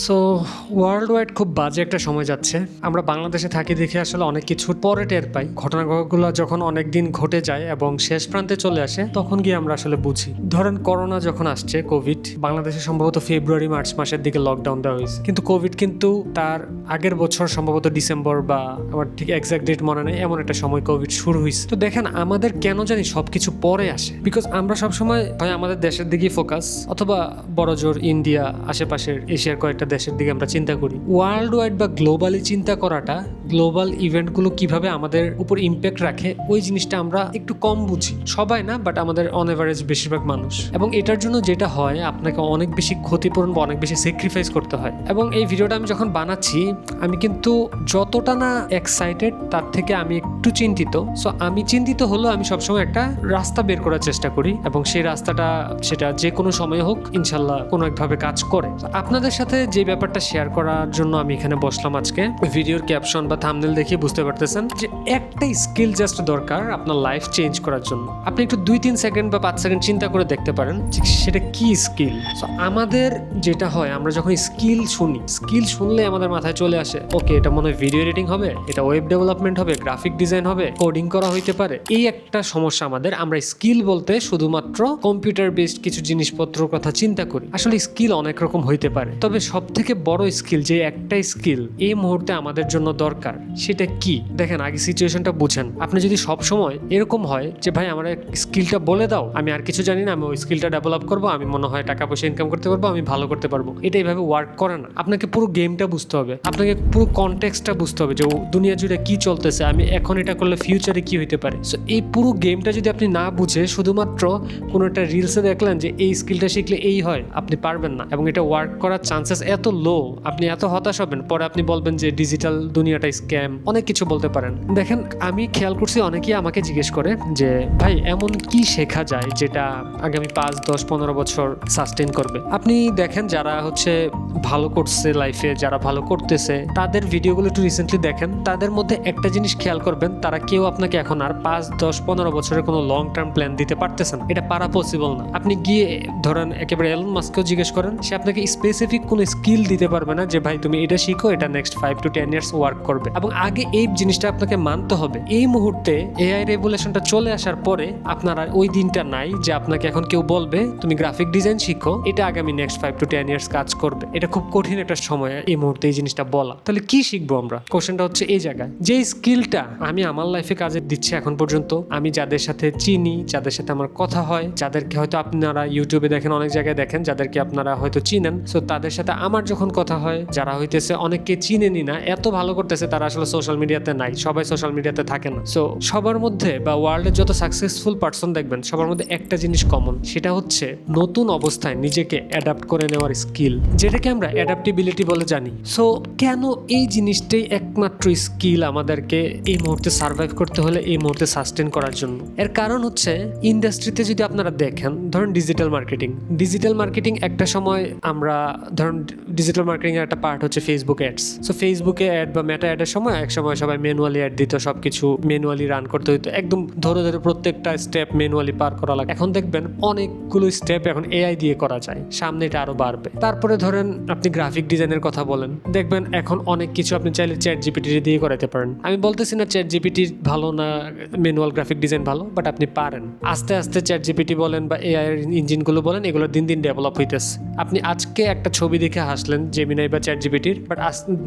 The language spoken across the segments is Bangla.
সো ওয়ার্ল্ড ওয়াইড খুব বাজে একটা সময় যাচ্ছে। আমরা বাংলাদেশে থাকি দেখে আসলে অনেক কিছুর পরে টের পাই। ঘটনাগুলো যখন অনেক দিন ঘটে যায় এবং শেষ প্রান্তে চলে আসে তখন গিয়ে আমরা আসলে বুঝি। ধরেন করোনা যখন আসছে, কোভিড, বাংলাদেশে সম্ভবত ফেব্রুয়ারি মার্চ মাসের দিকে লকডাউন দেওয়া হয়েছে, কিন্তু কোভিড কিন্তু তার আগের বছর সম্ভবত ডিসেম্বর বা আমার ঠিক এক্সাক্ট ডেট মনে নেই, এমন একটা সময় কোভিড শুরু হয়েছে। তো দেখেন আমাদের কেন জানি সবকিছু পরে আসে, বিকজ আমরা সবসময় হয় আমাদের দেশের দিকেই ফোকাস, অথবা বড় জোর ইন্ডিয়া, আশেপাশের এশিয়ার কয়েকটা দেশের দিকে আমরা চিন্তা করি। ওয়ার্ল্ড ওয়াইড বা গ্লোবালি চিন্তা করাটা, গ্লোবাল ইভেন্টগুলো কিভাবে আমাদের উপর ইম্প্যাক্ট রাখে, ওই জিনিসটা আমরা একটু কম বুঝি। সবাই না, বাট আমাদের অন এভারেজ বেশিরভাগ মানুষ। এবং এটার জন্য যেটা হয়, আপনাকে অনেক বেশি ক্ষতিপূরণ বা অনেক বেশি স্যাক্রিফাইস করতে হয়। এবং এই ভিডিওটা আমি যখন বানাচ্ছি, আমি কিন্তু যতটা না এক্সাইটেড তার থেকে আমি একটু চিন্তিত। সো আমি চিন্তিত হলেও আমি সবসময় একটা রাস্তা বের করার চেষ্টা করি, এবং সেই রাস্তাটা সেটা যে কোনো সময় হোক ইনশাল্লাহ কোনো একভাবে কাজ করে। আপনাদের সাথে যে ব্যাপারটা শেয়ার করার জন্য আমি এখানে বসলাম আজকে। ভিডিওর ক্যাপশন বা থাম্বনেল দেখে বুঝতে পারতেছেন যে একটা স্কিল জাস্ট দরকার আপনার লাইফ চেঞ্জ করার জন্য। আপনি একটু 2-3 সেকেন্ড বা 5 সেকেন্ড চিন্তা করে দেখতে পারেন যে সেটা কি স্কিল। সো আমাদের যেটা হয়, আমরা যখন স্কিল শুনি, স্কিল শুনলে আমাদের মাথায় চলে আসে ওকে এটা মনে হয় ভিডিও এডিটিং হবে, এটা ওয়েব ডেভেলপমেন্ট হবে, গ্রাফিক ডিজাইন হবে, কোডিং করা হইতে পারে। এই একটা সমস্যা আমাদের, আমরা স্কিল বলতে শুধুমাত্র কম্পিউটার বেসড কিছু জিনিসপত্র কথা চিন্তা করি। আসলে স্কিল অনেক রকম হইতে পারে, তবে সব থেকে বড় স্কিল, যে একটা স্কিল এই মুহূর্তে আমাদের জন্য দরকার, সেটা কি? দেখেন আগে সিচুয়েশনটা বুঝেন। আপনি যদি সব সময় এরকম হয় যে ভাই আমার স্কিলটা বলে দাও, আমি আর কিছু জানি না, আমি ওই স্কিলটা ডেভেলপ করবো, আমি মনে হয় টাকা পয়সা ইনকাম করতে পারবো, আমি ভালো করতে পারবো, এটা এইভাবে ওয়ার্ক করে না। আপনাকে পুরো গেমটা বুঝতে হবে, আপনাকে পুরো কনটেক্সটটা বুঝতে হবে যে দুনিয়া জুড়ে কি চলতেছে, আমি এখন এটা করলে ফিউচারে কি হইতে পারে। সো এই পুরো গেমটা যদি আপনি না বুঝে শুধুমাত্র কোনো একটা রিলসে দেখলেন যে এই স্কিলটা শিখলে এই হয়, আপনি পারবেন না, এবং এটা ওয়ার্ক করার চান্সেস এত লো, আপনি এত হতাশ হবেন, পরে আপনি বলবেন যে ডিজিটাল দুনিয়াটা স্ক্যাম, অনেক কিছু বলতে পারেন। দেখেন আমি খেয়াল করছি অনেকেই আমাকে জিজ্ঞেস করে যে ভাই এমন কি শেখা যায় যেটা আগামী 5, 10, 15 বছর সাস্টেইন করবে। আপনি দেখেন যারা হচ্ছে ভালো করছে লাইফে, যারা ভালো করতেছে, তাদের ভিডিওগুলো একটু রিসেন্টলি দেখেন, তাদের মধ্যে একটা জিনিস খেয়াল করবেন, তারা কেউ আপনাকে এখন আর 5, 10, 15 বছরের কোনো লং টার্ম প্ল্যান দিতে পারতেছেন। এটা পারা পসিবল না। আপনি গিয়ে ধরেন একেবারে এলন মাস্ককেও জিজ্ঞেস করেন, সে আপনাকে স্পেসিফিক কোনো স্কিল দিতে পারবে না যে ভাই তুমি এটা শিখো, এটা নেক্সট 5 to 10 ইয়ার্স ওয়ার্ক করবে। এবং আগে এই জিনিসটা আপনাকে মানতে হবে। এই মুহূর্তে এআই রেভুলেশনটা চলে আসার পরে আপনার আর ওই দিনটা নাই যে আপনাকে এখন কেউ বলবে তুমি গ্রাফিক ডিজাইন শিখো, এটা আগামী নেক্সট 5 to 10 ইয়ার্স কাজ করবে। এটা খুব কঠিন একটা সময় এই মুহূর্তে এই জিনিসটা বলা। তাহলে কি শিখবো আমরা? কোশ্চেনটা হচ্ছে এই জায়গায়, যে স্কিলটা আমি আমার লাইফে কাজে দিচ্ছি এখন পর্যন্ত, আমি যাদের সাথে চিনি, যাদের সাথে আমার কথা হয়, যাদেরকে হয়তো আপনারা ইউটিউবে দেখেন, অনেক জায়গায় দেখেন, যাদেরকে আপনারা হয়তো চিনেন, সো তাদের সাথে আমার যখন কথা হয়, যারা হইতেছে অনেককে চিনেনি না, এত ভালো করতেছে, তারা আসলে সোশ্যাল মিডিয়াতে নাই, সবাই সোশ্যাল মিডিয়াতে থাকে না। সো সবার মধ্যে বা ওয়ার্ল্ডের যত সাকসেসফুল পারসন দেখবেন, সবার মধ্যে একটা জিনিস কমন, সেটা হচ্ছে নতুন অবস্থায় নিজেকে অ্যাডাপ্ট করে নেওয়ার স্কিল, যেটাকে আমরা অ্যাডাপ্টিবিলিটি বলে জানি। সো কেন এই জিনিসটাই একমাত্র স্কিল আমাদেরকে এই মুহূর্তে সার্ভাইভ করতে হলে, এই মুহূর্তে সাস্টেন করার জন্য? এর কারণ হচ্ছে ইন্ডাস্ট্রিতে যদি আপনারা দেখেন, ধরুন ডিজিটাল মার্কেটিং একটা সময় আমরা ধরুন ডিজিটাল মার্কেটিং এর একটা পার্ট হচ্ছে ফেসবুক অ্যাডস। সো ফেসবুকে অ্যাড বা মেটা অ্যাডের সময় এক সময় সবাই ম্যানুয়ালি অ্যাড দিত, সবকিছু ম্যানুয়ালি রান করতে হতো, একদম ধরে ধরে প্রত্যেকটা স্টেপ ম্যানুয়ালি পার করা লাগে। এখন দেখবেন অনেকগুলো স্টেপ এখন এআই দিয়ে করা যায়, সামনে এটা আরো বাড়বে। তারপরে ধরেন আপনি গ্রাফিক ডিজাইনের কথা বলেন, দেখবেন এখন অনেক কিছু আপনি চাইলে চ্যাট জিপিটি দিয়ে করাতে পারেন। আমি বলতেছি না চ্যাট জিপিটি ভালো না ম্যানুয়াল গ্রাফিক ডিজাইন ভালো, বাট আপনি পারেন। আস্তে আস্তে চ্যাট জিপিটি বলেন বা এআই ইঞ্জিনগুলো বলেন, এগুলো দিন দিন ডেভেলপ হইতেছে। আপনি আজকে একটা ছবি দেখে হাসলেন জেমিনাই বা চ্যাট জিপিটির, বাট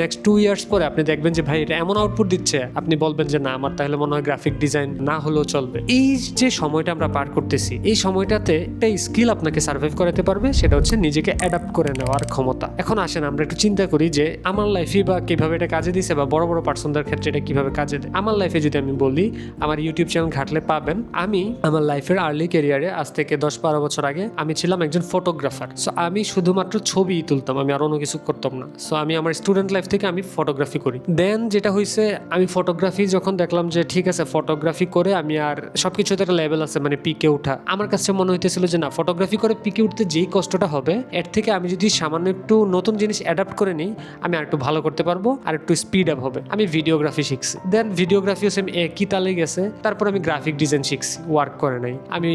নেক্সট 2 ইয়ার্স পরে আপনি দেখবেন যে ভাই এটা এমন আউটপুট দিচ্ছে, আপনি বলবেন যে না, আমার তাহলে মনে হয় গ্রাফিক ডিজাইন না হলেও চলবে। এই যে সময়টা আমরা পার করতেছি, এই সময়টাতে একটা স্কিল আপনাকে সার্ভাইভ করাতে পারবে, সেটা হচ্ছে নিজেকে অ্যাডাপ্ট করে নেওয়ার ক্ষমতা। এখন আসেন আমরা একটু চিন্তা করি যে আমার লাইফে বা কিভাবে এটা কাজে দিছে, বা বড় বড় পার্সনদের ক্ষেত্রে এটা কিভাবে কাজে দেয়। আমার লাইফে যদি আমি বলি, আমার ইউটিউব চ্যানেল ঘাটলে পাবেন, আমি আমার লাইফের আর্লি ক্যারিয়ারে আজ থেকে 10-12 বছর আগে আমি ছিলাম একজন ফটোগ্রাফার। সো আমি শুধুমাত্র ছবি তুলতাম, আমি আর অন্য কিছু করতাম না। সো আমি আমার স্টুডেন্ট লাইফ থেকে আমি ফটোগ্রাফি করি। দেন যেটা হয়েছে, আমি ফটোগ্রাফি যখন দেখলাম যে ঠিক আছে ফটোগ্রাফি করে আমি আর সবকিছুতে একটা লেভেল আছে, মানে পিকে উঠা, আমার কাছে মনে হইতেছিল যে না, ফটোগ্রাফি করে পিকে উঠতে যেই কষ্টটা হবে, এর থেকে আমি যদি সামান্য একটু নতুন জিনিস অ্যাডাপ্ট করে নিই, আমি আর একটু ভালো করতে পারবো, আর একটু স্পিড আপ হবে। আমি ভিডিওগ্রাফি শিখছি, দেন ভিডিওগ্রাফিও সেম একই তালে গেছে। তারপর আমি গ্রাফিক ডিজাইন শিখছি, ওয়ার্ক করে নাই। আমি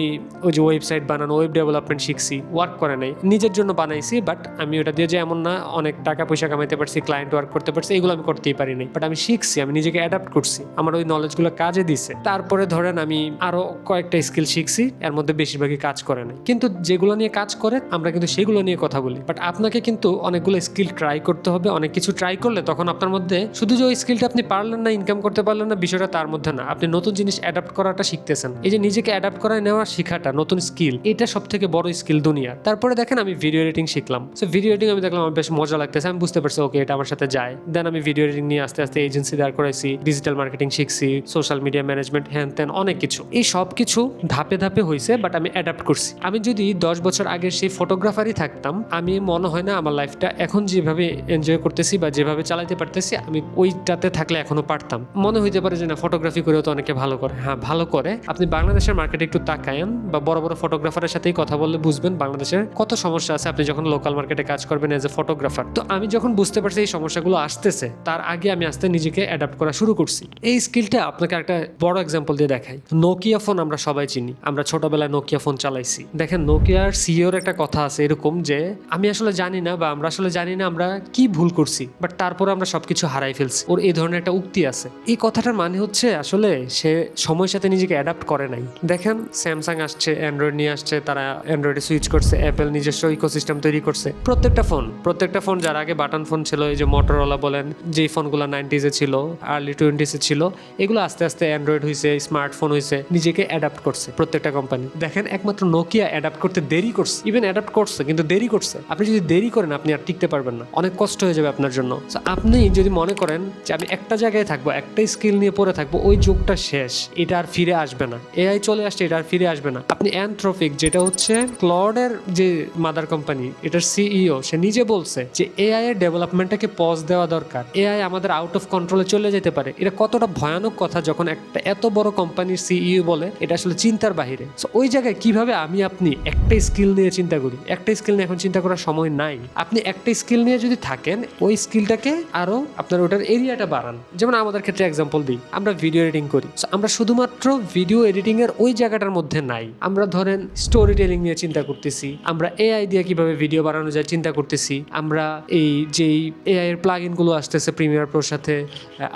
ওই যে ওয়েবসাইট বানানো, ওয়েব ডেভেলপমেন্ট শিখছি, ওয়ার্ক করে নাই। নিজের জন্য বানাইছি, বাট আমি ওটা দিয়ে যে এমন না অনেক টাকা পয়সা কামাইতে পারছি, ক্লায়েন্ট ওয়ার্ক করতে পারছি, এগুলো আমি করতেই পারি নাই, বাট আমি শিখছি, আমি নিজেকে অ্যাডাপ্ট করছি, আমার ওই নলেজগুলো কাজে দিছে। তারপরে ধরেন আমি আরো কয়েকটা স্কিল শিখছি, এর মধ্যে বেশিরভাগই কাজ করে নাই, কিন্তু যেগুলো নিয়ে কাজ করে আমরা কিন্তু সেগুলো নিয়ে কথা বলি। বাট আপনাকে কিন্তু অনেকগুলো স্কিল ট্রাই করতে হবে, অনেক কিছু ট্রাই করলে তখন আপনার মধ্যে শুধু যে ওই স্কিলটা আপনি পারলেন না, ইনকাম করতে পারলেন না, বিষয়টা তার মধ্যে না, আপনি নতুন জিনিস অ্যাডাপ্ট করাটা শিখতেছেন। এই যে নিজেকে অ্যাডাপ্ট করায় নেওয়া শেখাটা নতুন স্কিল, এটা সব থেকে বড় স্কিল দুনিয়ার। তারপরে দেখেন আমি ভিডিও এডিটিং শিখলাম। সো ভিডিও এডিটিং আমি দেখলাম আমার বেশ মজা লাগতেছে, আমি বুঝতে পারছি ওকে এটা আমার সাথে যায়। দেন আমি ভিডিও এডিটিং নিয়ে আস্তে আস্তে এজেন্সি দাঁড় করাইছি, ডিজিটাল মার্কেটিং শিখছি, সোশ্যাল মিডিয়া ম্যানেজমেন্ট, হ্যান ত্যান অনেক কিছু। এই সব কিছু ধাপে ধাপে হয়েছে, বাট আমি অ্যাডাপ্ট করছি। আমি যদি 10 বছর আগে সেই ফটোগ্রাফারই থাকতাম, আমি মনে হয় না আমার লাইফটা এখন যেভাবে এনজয় করতেছি বা যেভাবে চালাতে পারতেছি, আমি ওইটাতে থাকলে এখনো পারতাম। মনে হইতে পারে যে না, ফটোগ্রাফি করেও তো অনেকে ভালো করে। হ্যাঁ, ভালো করে। আপনি বাংলাদেশের মার্কেটে একটু তাকায়েন বা বড় বড় ফটোগ্রাফারের সাথেই কথা বললে বুঝবেন বাংলাদেশের কত সমস্যা আছে আপনি যখন লোকাল মার্কেটে কাজ করবেন এজ এ ফটোগ্রাফার। তো আমি যখন বুঝতে পারছি এই সমস্যাগুলো আসতেছে, তার আগে আমি আস্তে নিজেকে অ্যাডাপ্ট করা শুরু করছি। এই স্কিলটা আপনাকে একটা বড় এক্সাম্পল দিয়ে দেখাই। নোকিয়া ফোন আমরা সবাই চিনি, আমরা ছোটবেলায় নোকিয়া ফোন চালাইছি। দেখেন নোকিয়ার সিইওর একটা কথা আছে এরকম যে আমি আসলে জানি না বা আমরা আসলে জানি না আমরা কি ভুল করছি, বাট তারপরে আমরা সবকিছু হারাই ফেলছি। ওর এই ধরনের একটা উক্তি আছে। এই কথাটার মানে হচ্ছে আসলে সে সময়ের সাথে নিজেকে অ্যাডাপ্ট করে নাই। দেখেন স্যামসাং আসছে, অ্যান্ড্রয়েড নিয়ে আসছে, তারা অ্যান্ড্রয়েডে সুইচ করছে, অ্যাপেল নিজস্ব ইকোসিস্টেম তৈরি করছে। প্রত্যেকটা ফোন যার আগে বাটন ফোন ছিল, এই যে মোটরোলা বলেন, যেই ফোনগুলো 90s-এ ছিল, আর্লি 20s-এ ছিল, এগুলো আস্তে আস্তে অ্যান্ড্রয়েড হয়েছে, স্মার্টফোন হয়েছে, নিজেকে অ্যাডাপ্ট করছে প্রত্যেকটা কোম্পানি। দেখেন একমাত্র নোকিয়া অ্যাডাপ্ট করতে দেরি করছে, ইভেন অ্যাডাপ্ট করছে কিন্তু দেরি করছে। আপনি যদি দেরি করেন আপনি আর টিকতে পারবেন না, অনেক কষ্ট হয়ে যাবে আপনার জন্য। আপনি যদি মনে করেন যে আমি একটা জায়গায় থাকবো, একটা স্কিল নিয়ে পড়ে থাকবো, ওই যুগটা শেষ, এটা আর ফিরে আসবে না। এআই চলে আসছে, এটা আর ফিরে আসবে না। আপনি অ্যানথ্রোপিক, যেটা হচ্ছে ক্লডের যে মাদার কোম্পানি, এটার সিইও, সে নিজে বলছে যে এআই এর ডেভেলপমেন্টটাকে পজ দেওয়া দরকার, এআই আমাদের আউট অফ কন্ট্রোলে চলে যেতে পারে। এটা কতটা ভয়ানক কথা যখন একটা এত বড় কোম্পানির সিইও বলে, এটা আসলে চিন্তার বাহিরে। সো ওই জায়গায় কিভাবে আমি আপনি একটা স্কিল নিয়ে চিন্তা করি? একটা স্কিল নিয়ে এখন চিন্তা করার সময় নাই। আপনি একটা স্কিল নিয়ে যদি থাকেন, ওই স্কিলটাকে আরো আপনার ওটার এরিয়াটা বাড়ান। যেমন আমাদের ক্ষেত্রে এক্সাম্পল দিই, আমরা ভিডিও এডিটিং করি, আমরা শুধুমাত্র ভিডিও এডিটিং এর ওই জায়গাটার মধ্যে নাই। আমরা ধরেন স্টোরি টেলিং নিয়ে চিন্তা করতেছি, আমরা এআই দিয়ে কিভাবে ভিডিও বানানো যায় চিন্তা করতেছি, আমরা এই যেই এআই এর প্লাগইন গুলো আসতেছে প্রিমিয়ার প্রোর সাথে,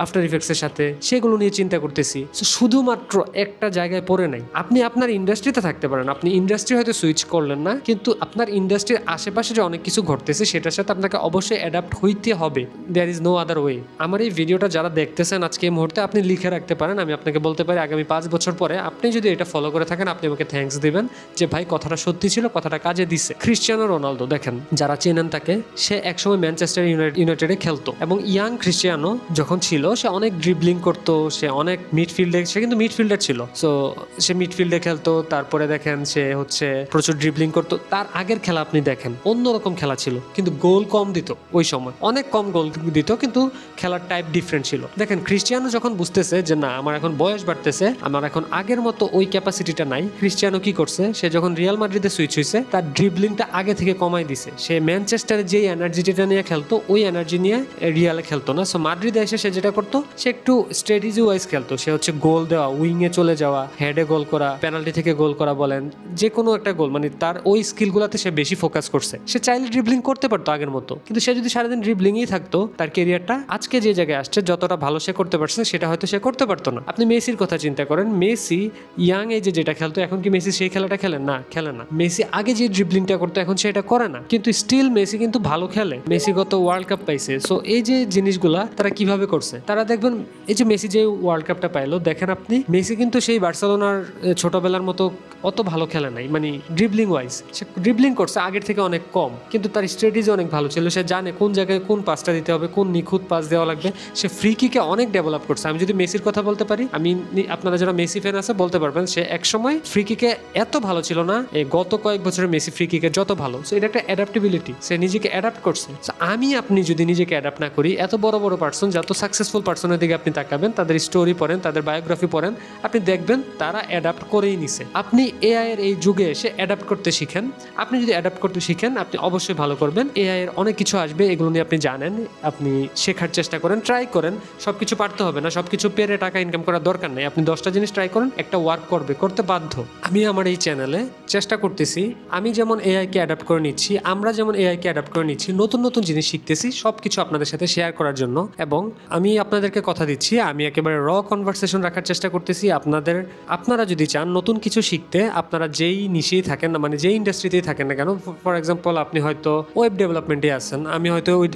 আফটার ইফেক্টস এর সাথে, সেগুলো নিয়ে চিন্তা করতেছি। শুধুমাত্র একটা জায়গায় পড়ে নাই। আপনি আপনার ইন্ডাস্ট্রিতে থাকতে পারেন, আপনি ইন্ডাস্ট্রি হয়তো সুইচ করলেন না, কিন্তু আপনার ইন্ডাস্ট্রির আশেপাশে যে অনেক কিছু ঘটতেছে সেটার সাথে আপনাকে অবশ্যই অ্যাডাপ্ট হইতে হবে। There is no other way. আমার এই ভিডিওটা যারা দেখতেছেন আজকে এই মুহূর্তে, আপনি লিখে রাখতে পারেন, আমি আপনাকে বলতে পারি আগামী 5 বছর পরে আপনি যদি এটা ফলো করে থাকেন, আপনি আমাকে থ্যাঙ্কস দিবেন যে ভাই কথাটা সত্যি ছিল, কথাটা কাজে দিছে। ক্রিশ্চিয়ানো রোনালদো দেখেন, যারা চেনেন তাকে, সে একসময় ম্যানচেস্টার ইউনাইটেডে খেলতো, এবং ইয়াং ক্রিশ্চিয়ানো যখন ছিল সে অনেক ড্রিবলিং করতো, সে অনেক মিডফিল্ডে, সে কিন্তু মিডফিল্ডার ছিল। সো সে মিডফিল্ডে খেলতো, তারপরে দেখেন সে হচ্ছে প্রচুর ড্রিবলিং করতো। তার আগের খেলা আপনি দেখেন, অন্যরকম খেলা ছিল, কিন্তু গোল কম দিত ওই সময়, অনেক কম গোল দিত, কিন্তু খেলার টাইপ ডিফারেন্ট ছিল। দেখেন ক্রিশ্চিয়ানো যখন বুঝতেছে যে না, আমার এখন বয়স বাড়তেছে, আমার এখন আগের মতো ওই ক্যাপাসিটিটা নাই, ক্রিশ্চিয়ানো কি করছে, সে যখন রিয়াল মাদ্রিদে সুইচ হয়েছে, তার ড্রিবলিংটা আগে থেকে কমাই দিছে। সে ম্যানচেস্টারে যেই এনার্জিটা নিয়ে খেলতো, ওই এনার্জি নিয়ে রিয়ালে খেলতো না। সো মাদ্রিদে এসে সে যেটা করতো, সে একটু স্ট্র্যাটেজি ওয়াইজ খেলতো। সে হচ্ছে গোল দেওয়া, উইংয়ে চলে যাওয়া, হেডে গোল করা, পেনাল্টি থেকে গোল করা বলেন, যে কোনো একটা গোল, মানে তার ওই স্কিলগুলোতে সে বেশি ফোকাস করছে। সে চাইলে ড্রিবলিং করতে পারতো আগের মতো, কিন্তু সে যদি সারাদিন ড্রিবলিংই থাকতো, তার ক্যারিয়ারটা আজকে যে জায়গায় আসছে, যতটা ভালো সে করতে পারছে, সেটা হয়তো সে করতে পারতো না। আপনি মেসির কথা চিন্তা করেন, মেসি ইয়াং এজে যেটা খেলতো, এখন কি মেসি সেই খেলাটা খেলে না? খেলে না। মেসি আগে যে ড্রিবলিংটা করতো, এখন সেটা করে না, কিন্তু স্টিল মেসি কিন্তু ভালো খেলে। মেসি গত ওয়ার্ল্ড কাপ পাইছে। সো এই যে জিনিসগুলা তারা কিভাবে করছে, তারা দেখবেন এই যে মেসি যে ওয়ার্ল্ড কাপটা পাইলো, দেখেন আপনি মেসি কিন্তু সেই বার্সেলোনার ছোটবেলার মতো অত ভালো খেলে নাই, মানে ড্রিবলিং ওয়াইজ সে ড্রিবলিং করছে আগের থেকে অনেক কম, কিন্তু তার স্ট্র্যাটেজি অনেক ভালো ছিল। সে জানে কোন জায়গায় কোন পাসটা দিতে হবে, কোন নিখুঁত পাস দেওয়া লাগবে। সে ফ্রি কিকে অনেক ডেভেলপ করছে। আমি যদি মেসির কথা বলতে পারি, আমি আপনারা যারা মেসি ফ্যান আছে বলতে পারবেন, সে একসময় ফ্রি কিকে এত ভালো ছিল না, গত কয়েক বছরের মেসি ফ্রি কিকে যত ভালো। সো এটা একটা অ্যাডাপ্টেবিলিটি, সে নিজেকে অ্যাডাপ্ট করছে। আমি আপনি যদি নিজেকে অ্যাডাপ্ট না করি, এত বড় বড় পার্সন, যত সাকসেসফুল পার্সনের দিকে আপনি তাকাবেন, তাদের স্টোরি পড়েন, তাদের বায়োগ্রাফি পড়েন, আপনি দেখবেন তারা অ্যাডাপ্ট করেই নিছে। আপনি এআই এর এই যুগে এসে অ্যাডাপ্ট করতে শিখেন। আপনি যদি অ্যাডাপ্ট করতে শিখেন, আপনি অবশ্যই ভালো করবেন। এআই এর অনেক কিছু আসবে, এগুলো নিয়ে আপনি জানেন, আপনি শেখার চেষ্টা করেন, ট্রাই করেন। সবকিছু পারতে হবে না, সবকিছু পেরে টাকা ইনকাম করার দরকার নেই। আপনি 10টা জিনিস ট্রাই করেন, একটা ওয়ার্ক করবে, করতে বাধ্য। আমি আমার এই চ্যানেলে চেষ্টা করতেছি, আমি যেমন এআই কে অ্যাডাপ্ট করে নিচ্ছি, আমরা যেমন এআই কে নিজেকে অ্যাডাপ্ট করে নিচ্ছি, নতুন নতুন জিনিস শিখতেছি, সব কিছু আপনাদের সাথে শেয়ার করার জন্য। এবং আমি আপনাদেরকে কথা দিচ্ছি, আমি একেবারে কনভারসেশন রাখার চেষ্টা করতেছি। আপনারা যদি চান নতুন কিছু শিখতে, আপনারা যেই নিশেই থাকেন না, মানে যেই ইন্ডাস্ট্রিতেই থাকেন না কেন, ফর এক্সাম্পল আপনি হয়তো ওয়েব ডেভেলপমেন্টে আছেন, আমি হয়তো ওই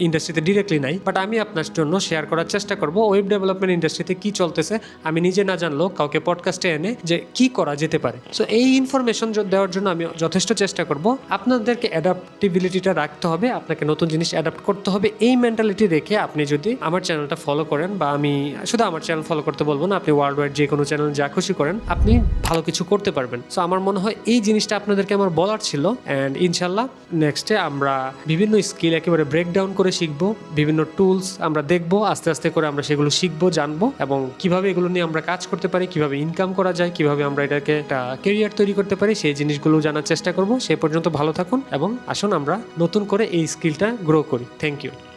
ইন্ডাস্ট্রিতে ডিরেক্টলি নাই, বাট আমি আপনার জন্য শেয়ার করার চেষ্টা করব ওয়েব ডেভেলপমেন্ট ইন্ডাস্ট্রিতে কি চলতেছে, আমি নিজে না জানলেও কাউকে পডকাস্টে এনে যে কি করা যেতে পারে। সো এই ইনফরমেশন দেওয়ার জন্য আমি যথেষ্ট চেষ্টা করব। আপনাদেরকে অ্যাডাপ্টিবিলিটিটা রাখতে হবে, আপনাকে নতুন জিনিস অ্যাডাপ্ট করতে হবে। এই মেন্টালিটি রেখে আপনি যদি আমার চ্যানেলটা ফলো করেন, বা আমি শুধু আমার চ্যানেল ফলো করতে বলবো না, আপনি ওয়ার্ল্ড ওয়াইড যে কোনো চ্যানেল যা খুশি করেন, আপনি ভালো কিছু করতে পারবেন। সো আমার মনে হয় এই জিনিসটা আপনাদেরকে আমার বলার ছিল। অ্যান্ড ইনশাল্লাহ নেক্সটে আমরা বিভিন্ন স্কিল একেবারে ব্রেকডাউন করে শিখবো, বিভিন্ন টুলস আমরা দেখবো, আস্তে আস্তে করে আমরা সেগুলো শিখবো, জানবো, এবং কিভাবে এগুলো নিয়ে আমরা কাজ করতে পারি, কিভাবে ইনকাম করা যায়, কিভাবে আমরা এটাকে একটা কেরিয়ার তৈরি করতে পারি, সেই জিনিসগুলো জানার চেষ্টা করবো। সেই পর্যন্ত ভালো থাকুন এবং আসুন আমরা নতুন করে এই স্কিলটা গ্রো করি। Thank you.